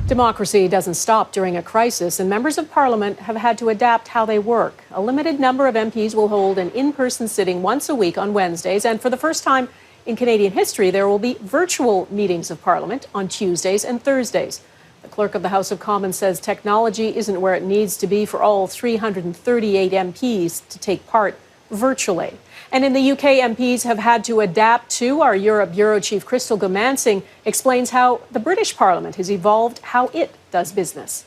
Democracy doesn't stop during a crisis, and members of parliament have had to adapt how they work. A limited number of MPs will hold an in-person sitting once a week on Wednesdays, and for the first time in Canadian history, there will be virtual meetings of parliament on Tuesdays and Thursdays. The clerk of the House of Commons says technology isn't where it needs to be for all 338 MPs to take part virtually. And in the UK, MPs have had to adapt too. Our Europe Bureau Chief Crystal Goomansingh explains how the British Parliament has evolved how it does business.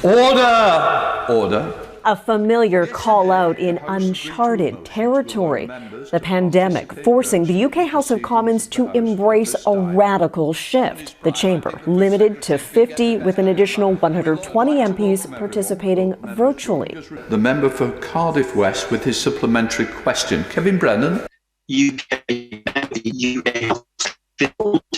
Order! Order. A familiar call out in uncharted territory. The pandemic forcing the UK House of Commons to embrace a radical shift. The chamber limited to 50 with an additional 120 MPs participating virtually. The member for Cardiff West with his supplementary question. Kevin Brennan.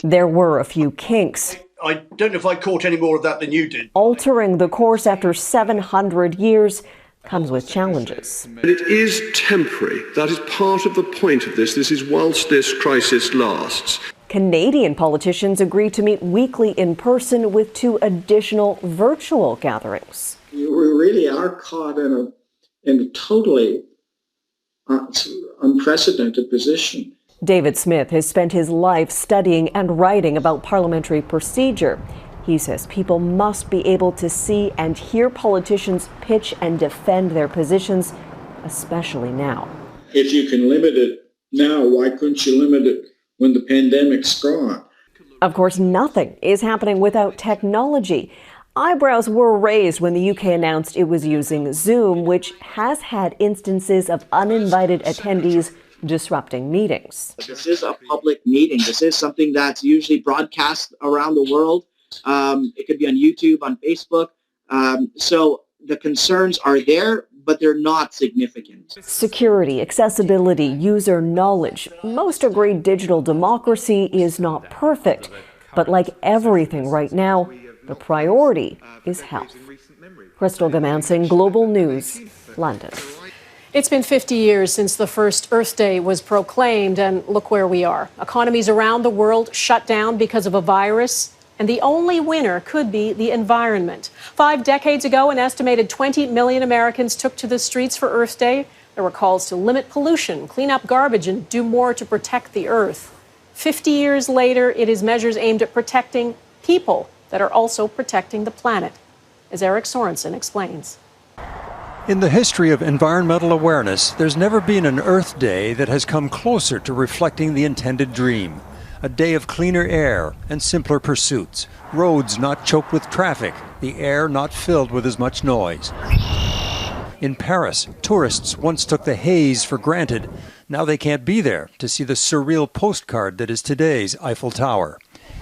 There were a few kinks. I don't know if I caught any more of that than you did. Altering the course after 700 years comes with challenges. It is temporary. That is part of the point of this. This is whilst this crisis lasts. Canadian politicians agree to meet weekly in person with 2 additional virtual gatherings. We really are caught in a totally unprecedented position. David Smith has spent his life studying and writing about parliamentary procedure. He says people must be able to see and hear politicians pitch and defend their positions, especially now. If you can limit it now, why couldn't you limit it when the pandemic's gone? Of course, nothing is happening without technology. Eyebrows were raised when the UK announced it was using Zoom, which has had instances of uninvited attendees disrupting meetings. This is a public meeting. This is something that's usually broadcast around the world. It could be on YouTube, on Facebook. So the concerns are there, but they're not significant. Security, accessibility, user knowledge. Most agree digital democracy is not perfect. But like everything right now, the priority is health. Crystal Goomansingh, Global News, London. It's been 50 years since the first Earth Day was proclaimed, and look where we are. Economies around the world shut down because of a virus, and the only winner could be the environment. 5 decades ago, an estimated 20 million Americans took to the streets for Earth Day. There were calls to limit pollution, clean up garbage, and do more to protect the Earth. 50 years later, it is measures aimed at protecting people that are also protecting the planet, as Eric Sorensen explains. In the history of environmental awareness, there's never been an Earth Day that has come closer to reflecting the intended dream. A day of cleaner air and simpler pursuits. Roads not choked with traffic, the air not filled with as much noise. In Paris, tourists once took the haze for granted. Now they can't be there to see the surreal postcard that is today's Eiffel Tower.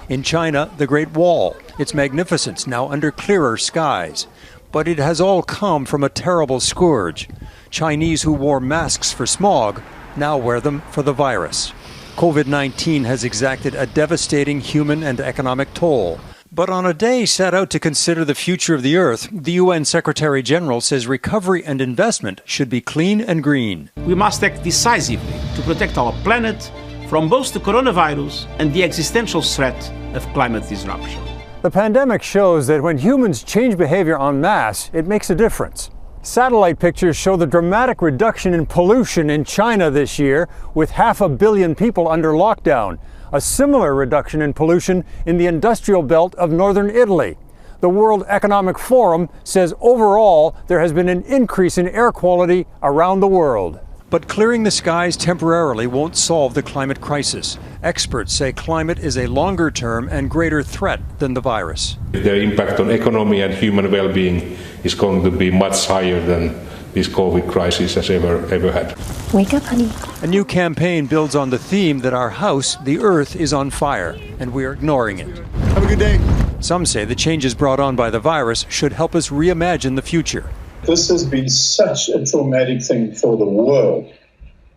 In China, the Great Wall, its magnificence now under clearer skies. But it has all come from a terrible scourge. Chinese who wore masks for smog now wear them for the virus. COVID-19 has exacted a devastating human and economic toll. But on a day set out to consider the future of the Earth, the UN Secretary General says recovery and investment should be clean and green. We must act decisively to protect our planet from both the coronavirus and the existential threat of climate disruption. The pandemic shows that when humans change behavior en masse, it makes a difference. Satellite pictures show the dramatic reduction in pollution in China this year, with 500 million people under lockdown. A similar reduction in pollution in the industrial belt of northern Italy. The World Economic Forum says overall there has been an increase in air quality around the world. But clearing the skies temporarily won't solve the climate crisis. Experts say climate is a longer-term and greater threat than the virus. The impact on economy and human well-being is going to be much higher than this COVID crisis has ever had. Wake up, honey. A new campaign builds on the theme that our house, the Earth, is on fire, and we are ignoring it. Have a good day. Some say the changes brought on by the virus should help us reimagine the future. This has been such a traumatic thing for the world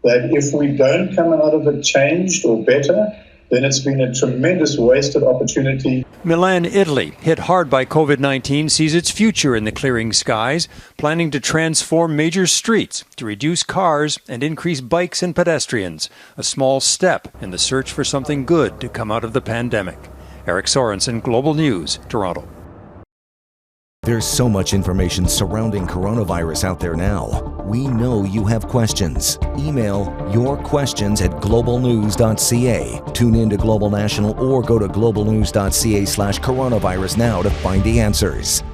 that if we don't come out of it changed or better, then it's been a tremendous wasted opportunity. Milan, Italy, hit hard by COVID-19, sees its future in the clearing skies, planning to transform major streets to reduce cars and increase bikes and pedestrians, a small step in the search for something good to come out of the pandemic. Eric Sorensen, Global News, Toronto. There's so much information surrounding coronavirus out there now. We know you have questions. Email your questions at globalnews.ca. Tune in to Global National or go to globalnews.ca/coronavirus now to find the answers.